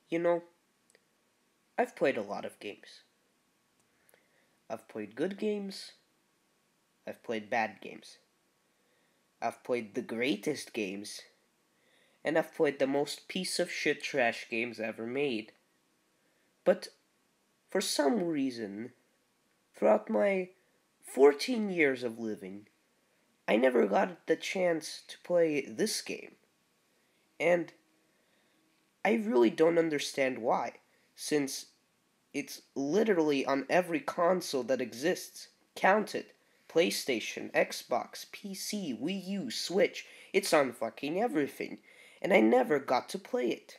You know, I've played a lot of games. I've played good games. I've played bad games. I've played the greatest games. And I've played the most piece of shit trash games ever made. But for some reason, throughout my 14 years of living, I never got the chance to play this game. And I really don't understand why, since it's literally on every console that exists. Count it. PlayStation, Xbox, PC, Wii U, Switch. It's on fucking everything. And I never got to play it.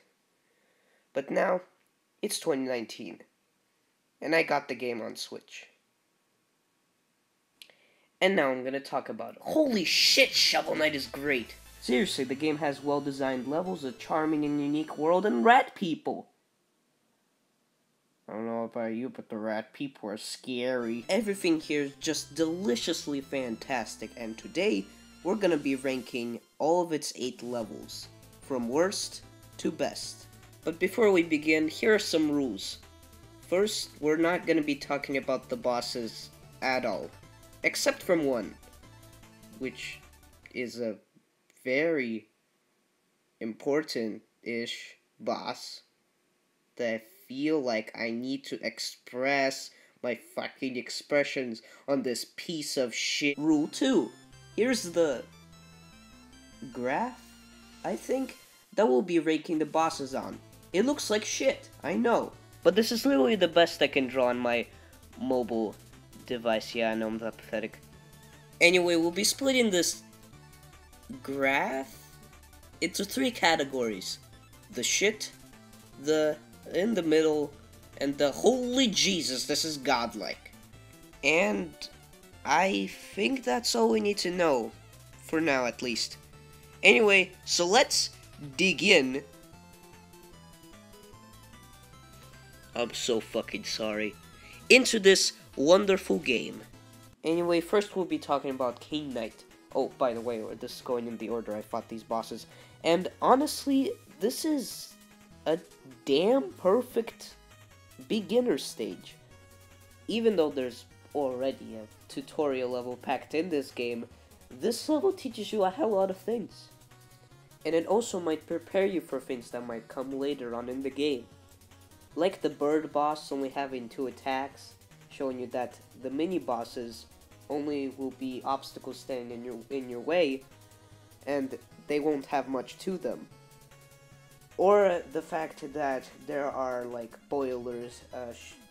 But now, it's 2019. And I got the game on Switch. And now I'm gonna talk about it. Holy shit, Shovel Knight is great! Seriously, the game has well-designed levels, a charming and unique world, and rat people! I don't know about you, but the rat people are scary. Everything here is just deliciously fantastic, and today, we're gonna be ranking all of its 8 levels, from worst to best. But before we begin, here are some rules. First, we're not gonna be talking about the bosses at all, except from one, which is a very important-ish boss that I feel like I need to express my fucking expressions on this piece of shit. Rule 2. Here's the graph, I think, that we'll be ranking the bosses on. It looks like shit, I know. But this is literally the best I can draw on my mobile device. Yeah, I know I'm that pathetic. Anyway, we'll be splitting this graph into 3 categories. The shit, the in the middle, and the holy Jesus, this is godlike. And I think that's all we need to know, for now at least. Anyway, so let's dig in. I'm so fucking sorry. Into this wonderful game. Anyway, first we'll be talking about Cain Knight. Oh, by the way, this is going in the order I fought these bosses. And honestly, this is a damn perfect beginner stage. Even though there's already a tutorial level packed in this game, this level teaches you a hell lot of things. And it also might prepare you for things that might come later on in the game. Like the bird boss only having 2 attacks, showing you that the mini-bosses only will be obstacles standing in your way, and they won't have much to them. Or the fact that there are, like, boilers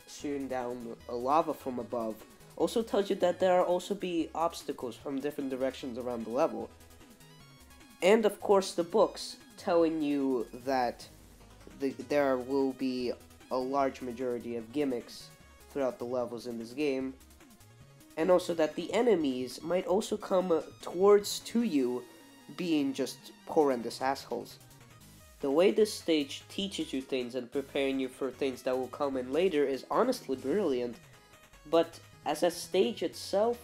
shooting down lava from above also tells you that there are also be obstacles from different directions around the level. And of course the books telling you that there will be a large majority of gimmicks throughout the levels in this game, and also that the enemies might also come towards to you being just horrendous assholes. The way this stage teaches you things and preparing you for things that will come in later is honestly brilliant, but as a stage itself,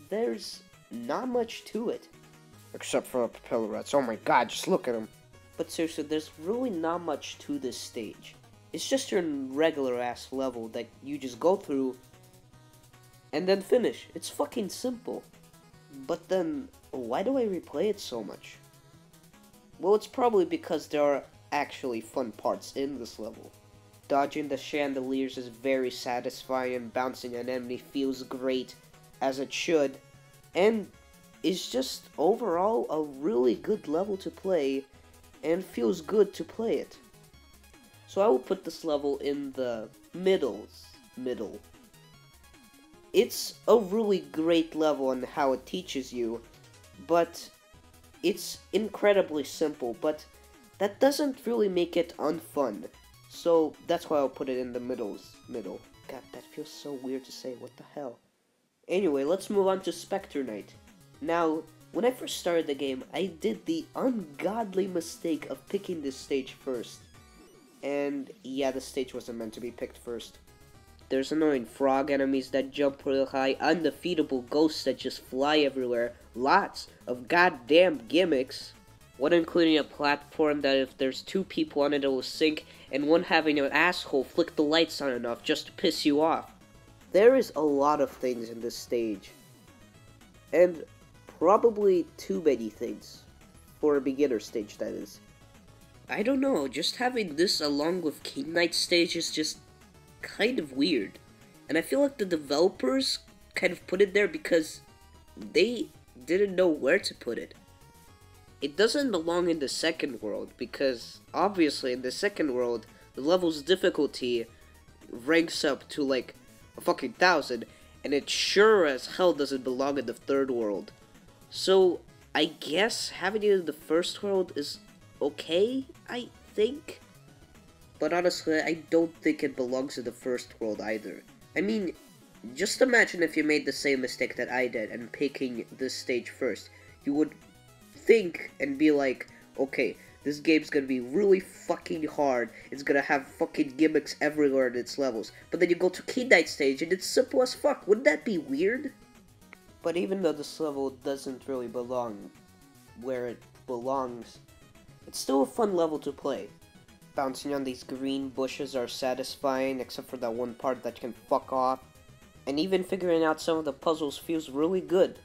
there's not much to it. Except for propeller rats. Oh my god, just look at them. But seriously, there's really not much to this stage. It's just your regular ass level that you just go through and then finish. It's fucking simple. But then, why do I replay it so much? Well, it's probably because there are actually fun parts in this level. Dodging the chandeliers is very satisfying, and bouncing an enemy feels great, as it should, and is just overall a really good level to play, and feels good to play it. So I will put this level in the middle. It's a really great level on how it teaches you, but it's incredibly simple, but that doesn't really make it unfun. So that's why I'll put it in the middle. God, that feels so weird to say, what the hell. Anyway, let's move on to Specter Knight. Now, when I first started the game, I did the ungodly mistake of picking this stage first. And yeah, the stage wasn't meant to be picked first. There's annoying frog enemies that jump real high, undefeatable ghosts that just fly everywhere, lots of goddamn gimmicks, One including a platform that if there's two people on it, it will sink, and one having an asshole flick the lights on enough just to piss you off. There is a lot of things in this stage, and probably too many things, for a beginner stage that is. I don't know, just having this along with Cain Knight stage is just kind of weird. And I feel like the developers kind of put it there because they didn't know where to put it. It doesn't belong in the second world because obviously in the second world the level's difficulty ranks up to like a fucking 1,000, and it sure as hell doesn't belong in the third world. So I guess having it in the first world is okay, I think. But honestly, I don't think it belongs in the first world either. I mean, just imagine if you made the same mistake that I did and picking this stage first. You would think and be like, okay, this game's gonna be really fucking hard. It's gonna have fucking gimmicks everywhere in its levels. But then you go to Cain Knight stage and it's simple as fuck. Wouldn't that be weird? But even though this level doesn't really belong where it belongs, it's still a fun level to play. Bouncing on these green bushes are satisfying, except for that one part that can fuck off. And even figuring out some of the puzzles feels really good.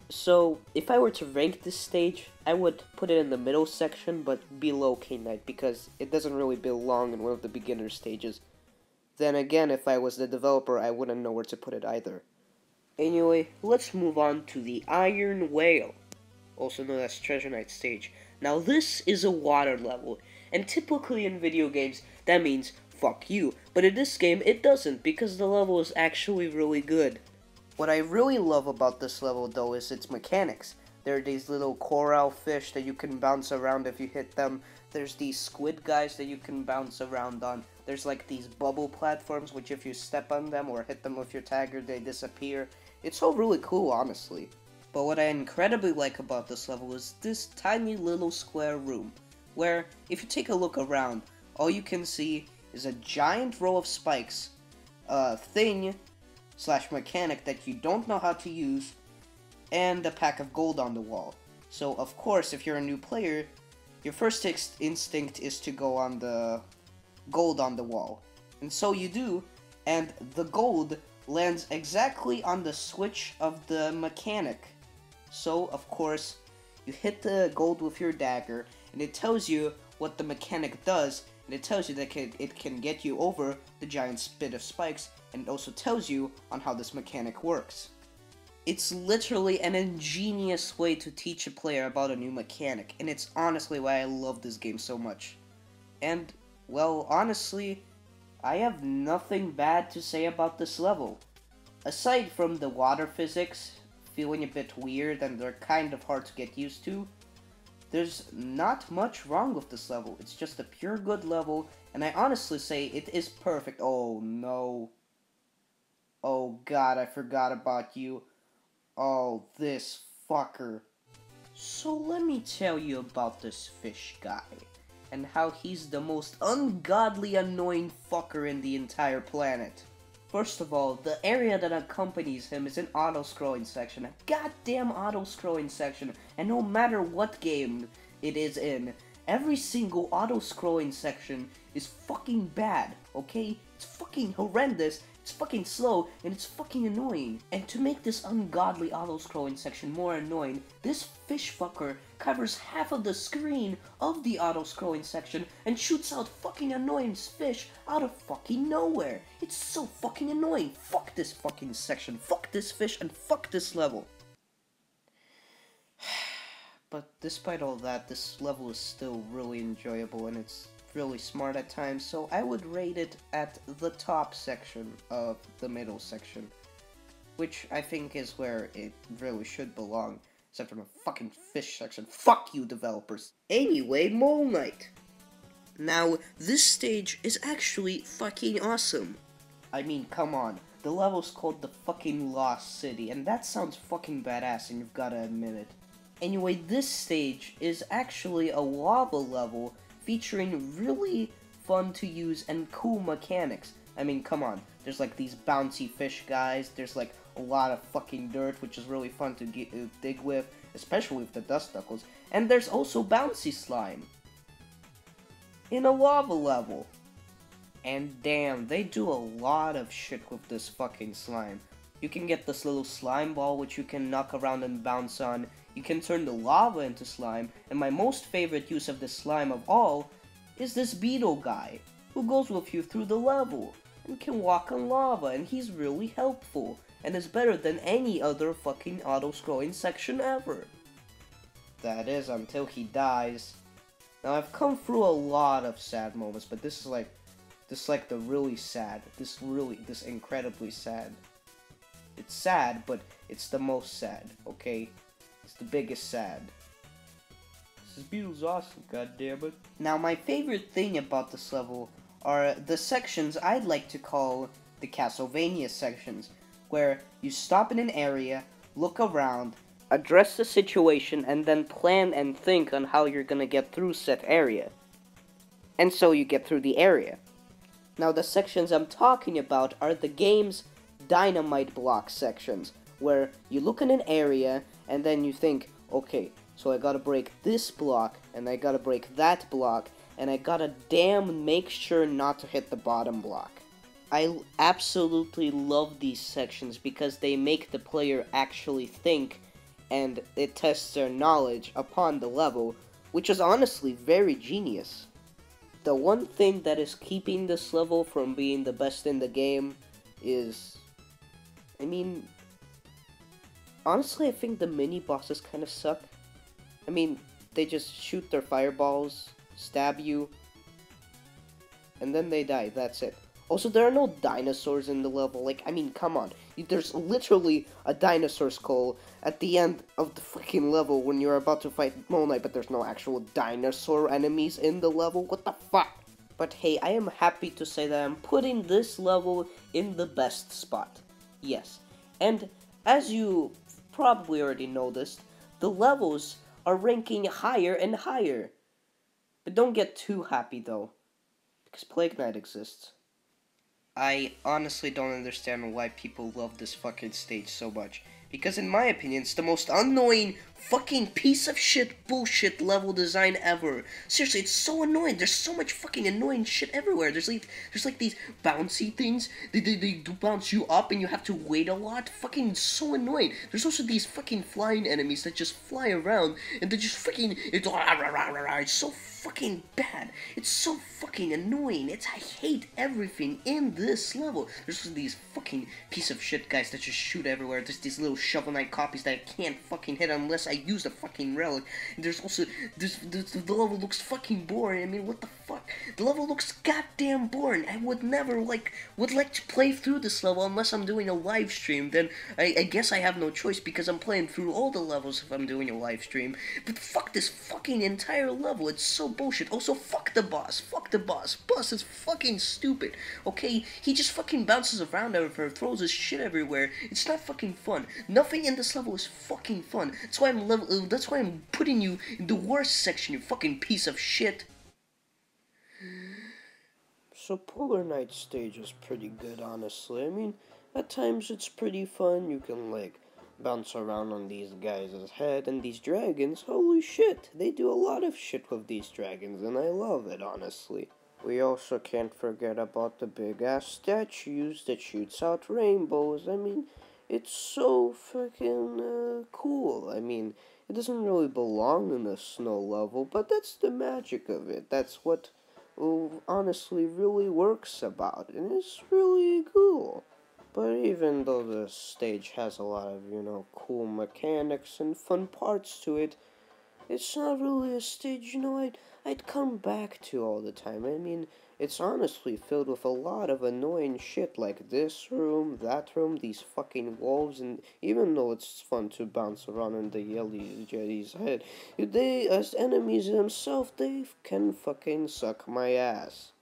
So, if I were to rank this stage, I would put it in the middle section, but below Cain Knight, because it doesn't really belong in one of the beginner stages. Then again, if I was the developer, I wouldn't know where to put it either. Anyway, let's move on to the Iron Whale, also known as Treasure Knight stage. Now this is a water level, and typically in video games, that means fuck you. But in this game, it doesn't, because the level is actually really good. What I really love about this level, though, is its mechanics. There are these little coral fish that you can bounce around if you hit them. There's these squid guys that you can bounce around on. There's like these bubble platforms, which if you step on them or hit them with your tagger, they disappear. It's all really cool, honestly. But what I incredibly like about this level is this tiny little square room, where, if you take a look around, all you can see is a giant row of spikes, a thing / mechanic that you don't know how to use, and a pack of gold on the wall. So, of course, if you're a new player, your first instinct is to go on the gold on the wall. And so you do, and the gold lands exactly on the switch of the mechanic. So, of course, you hit the gold with your dagger, and it tells you what the mechanic does, and it tells you that it can get you over the giant spit of spikes, and it also tells you on how this mechanic works. It's literally an ingenious way to teach a player about a new mechanic, and it's honestly why I love this game so much. And, well, honestly, I have nothing bad to say about this level. Aside from the water physics feeling a bit weird and they're kind of hard to get used to, there's not much wrong with this level. It's just a pure good level, and I honestly say it is perfect. Oh no. Oh god, I forgot about you. Oh, this fucker. So let me tell you about this fish guy, and how he's the most ungodly annoying fucker in the entire planet. First of all, the area that accompanies him is an auto-scrolling section, a goddamn auto-scrolling section, and no matter what game it is in, every single auto-scrolling section is fucking bad, okay? It's fucking horrendous, it's fucking slow, and it's fucking annoying. And to make this ungodly auto-scrolling section more annoying, this fish fucker covers half of the screen of the auto-scrolling section and shoots out fucking annoying fish out of fucking nowhere. It's so fucking annoying. Fuck this fucking section, fuck this fish, and fuck this level. But despite all that, this level is still really enjoyable and it's really smart at times, so I would rate it at the top section of the middle section, which I think is where it really should belong, except for the fucking fish section. Fuck you, developers. Anyway, Mole Knight. Now, this stage is actually fucking awesome. I mean, come on. The level's called the fucking Lost City, and that sounds fucking badass, and you've gotta admit it. Anyway, this stage is actually a lava level featuring really fun to use and cool mechanics. I mean, come on. There's like these bouncy fish guys, there's like a lot of fucking dirt, which is really fun to dig with, especially with the dust knuckles. And there's also bouncy slime in a lava level. And damn, they do a lot of shit with this fucking slime. You can get this little slime ball which you can knock around and bounce on. You can turn the lava into slime. And my most favorite use of this slime of all is this beetle guy, who goes with you through the level and can walk on lava, and he's really helpful and is better than any other fucking auto-scrolling section ever. That is, until he dies. Now, I've come through a lot of sad moments, but this is like the really sad. This incredibly sad. It's sad, but it's the most sad, okay? It's the biggest sad. This beetle's awesome, goddammit. Now, my favorite thing about this level are the sections I'd like to call the Castlevania sections, where you stop in an area, look around, address the situation, and then plan and think on how you're gonna get through said area. And so you get through the area. Now, the sections I'm talking about are the game's dynamite block sections, where you look in an area, and then you think, okay, so I gotta break this block, and I gotta break that block, and I gotta damn make sure not to hit the bottom block. I absolutely love these sections because they make the player actually think, and it tests their knowledge upon the level, which is honestly very genius. The one thing that is keeping this level from being the best in the game is, I mean, honestly, I think the mini-bosses kind of suck. I mean, they just shoot their fireballs, stab you, and then they die, that's it. Also, there are no dinosaurs in the level, like, I mean, come on. There's literally a dinosaur skull at the end of the freaking level when you're about to fight Cain Knight, but there's no actual dinosaur enemies in the level, what the fuck? But hey, I am happy to say that I'm putting this level in the best spot. Yes, and as you probably already noticed, the levels are ranking higher and higher. But don't get too happy though, because Plague Knight exists. I honestly don't understand why people love this fucking stage so much. Because in my opinion, it's the most annoying fucking piece of shit bullshit level design ever. Seriously, it's so annoying. There's so much fucking annoying shit everywhere. There's like these bouncy things. They do bounce you up and you have to wait a lot. Fucking so annoying. There's also these fucking flying enemies that just fly around and they just fucking it's so fucking bad. It's so fucking annoying. I hate everything in this level. There's these fucking piece of shit guys that just shoot everywhere. There's these little Shovel Knight copies that I can't fucking hit unless I use the fucking relic. And there's also the level looks fucking boring. I mean, what the fuck? The level looks goddamn boring. I would never like to play through this level unless I'm doing a live stream. Then I guess I have no choice because I'm playing through all the levels if I'm doing a live stream. But fuck this fucking entire level. It's so bullshit. Also, fuck the boss. Fuck the boss. Boss is fucking stupid. Okay, he just fucking bounces around everywhere, throws his shit everywhere. It's not fucking fun. Nothing in this level is fucking fun. That's why I'm putting you in the worst section, you fucking piece of shit. So Polar Knight stage is pretty good, honestly. I mean, at times it's pretty fun. You can like bounce around on these guys' head, and these dragons, holy shit, they do a lot of shit with these dragons, and I love it, honestly. We also can't forget about the big-ass statues that shoots out rainbows. I mean, it's so freaking cool. I mean, it doesn't really belong in a snow level, but that's the magic of it. That's what honestly really works about, and it's really cool. But even though the stage has a lot of, cool mechanics and fun parts to it, it's not really a stage, I'd come back to all the time. I mean, it's honestly filled with a lot of annoying shit like this room, that room, these fucking wolves, and even though it's fun to bounce around in the Yelly Jetty's head, they, as enemies themselves, they can fucking suck my ass.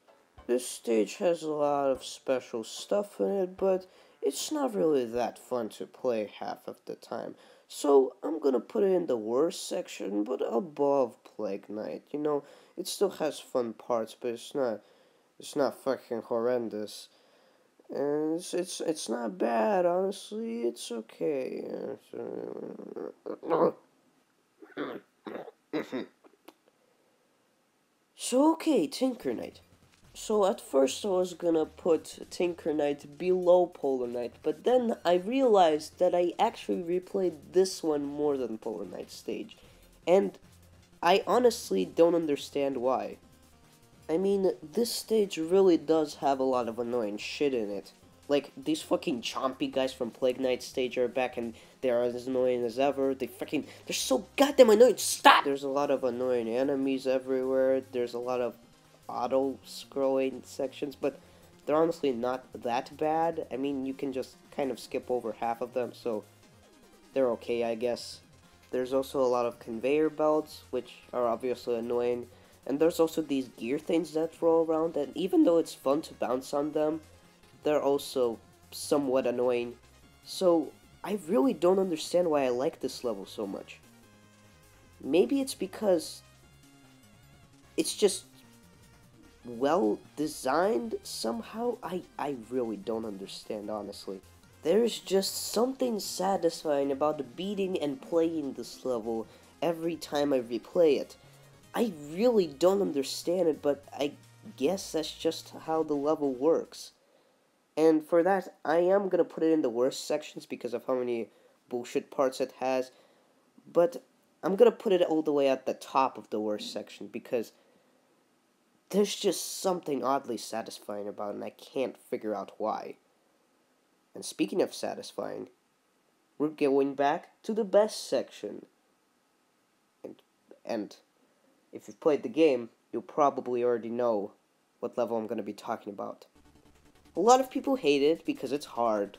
This stage has a lot of special stuff in it, but it's not really that fun to play half of the time. So I'm gonna put it in the worst section, but above Plague Knight. It still has fun parts, but it's not fucking horrendous. And it's not bad, honestly. It's okay. So, okay, Tinker Knight. So, at first I was gonna put Tinker Knight below Polar Knight, but then I realized that I actually replayed this one more than Polar Knight stage. And I honestly don't understand why. I mean, this stage really does have a lot of annoying shit in it. Like, these fucking chompy guys from Plague Knight stage are back and they're as annoying as ever. They're so goddamn annoying. Stop! There's a lot of annoying enemies everywhere. There's a lot of auto-scrolling sections, but they're honestly not that bad. I mean, you can just kind of skip over half of them, so they're okay, I guess. There's also a lot of conveyor belts, which are obviously annoying. And there's also these gear things that roll around, and even though it's fun to bounce on them, they're also somewhat annoying. So, I really don't understand why I like this level so much. Maybe it's because it's just well designed somehow? I really don't understand, honestly. There's just something satisfying about beating and playing this level every time I replay it. I really don't understand it, but I guess that's just how the level works. And for that, I am gonna put it in the worst sections because of how many bullshit parts it has. But I'm gonna put it all the way at the top of the worst section because there's just something oddly satisfying about it and I can't figure out why. And speaking of satisfying, we're going back to the best section. And if you've played the game, you'll probably already know what level I'm going to be talking about. A lot of people hate it because it's hard,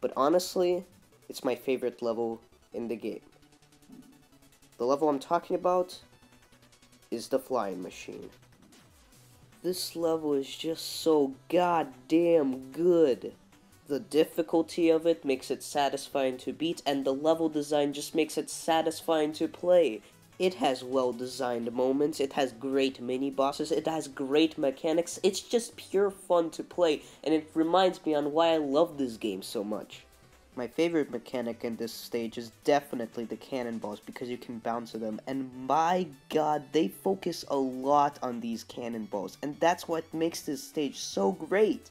but honestly, it's my favorite level in the game. The level I'm talking about is the flying machine. This level is just so goddamn good. The difficulty of it makes it satisfying to beat, and the level design just makes it satisfying to play. It has well-designed moments, it has great mini-bosses, it has great mechanics, it's just pure fun to play, and it reminds me on why I love this game so much. My favorite mechanic in this stage is definitely the cannonballs, because you can bounce to them, and my god, they focus a lot on these cannonballs, and that's what makes this stage so great.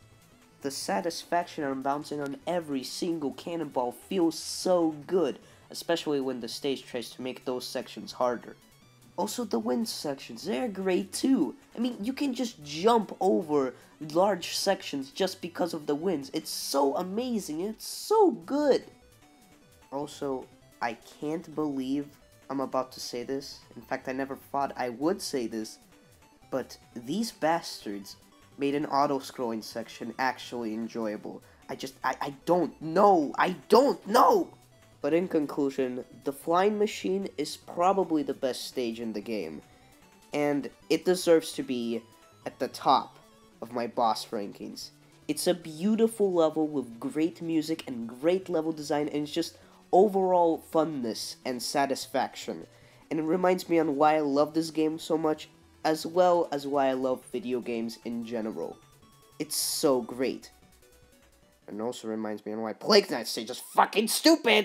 The satisfaction on bouncing on every single cannonball feels so good, especially when the stage tries to make those sections harder. Also, the wind sections, they're great too. I mean, you can just jump over large sections just because of the winds. It's so amazing, it's so good. Also, I can't believe I'm about to say this. In fact, I never thought I would say this, but these bastards made an auto-scrolling section actually enjoyable. I don't know! But in conclusion, the flying machine is probably the best stage in the game, and it deserves to be at the top of my boss rankings. It's a beautiful level with great music and great level design, and it's just overall funness and satisfaction. And it reminds me on why I love this game so much, as well as why I love video games in general. It's so great. And also reminds me on why Plague Knight stage is fucking stupid!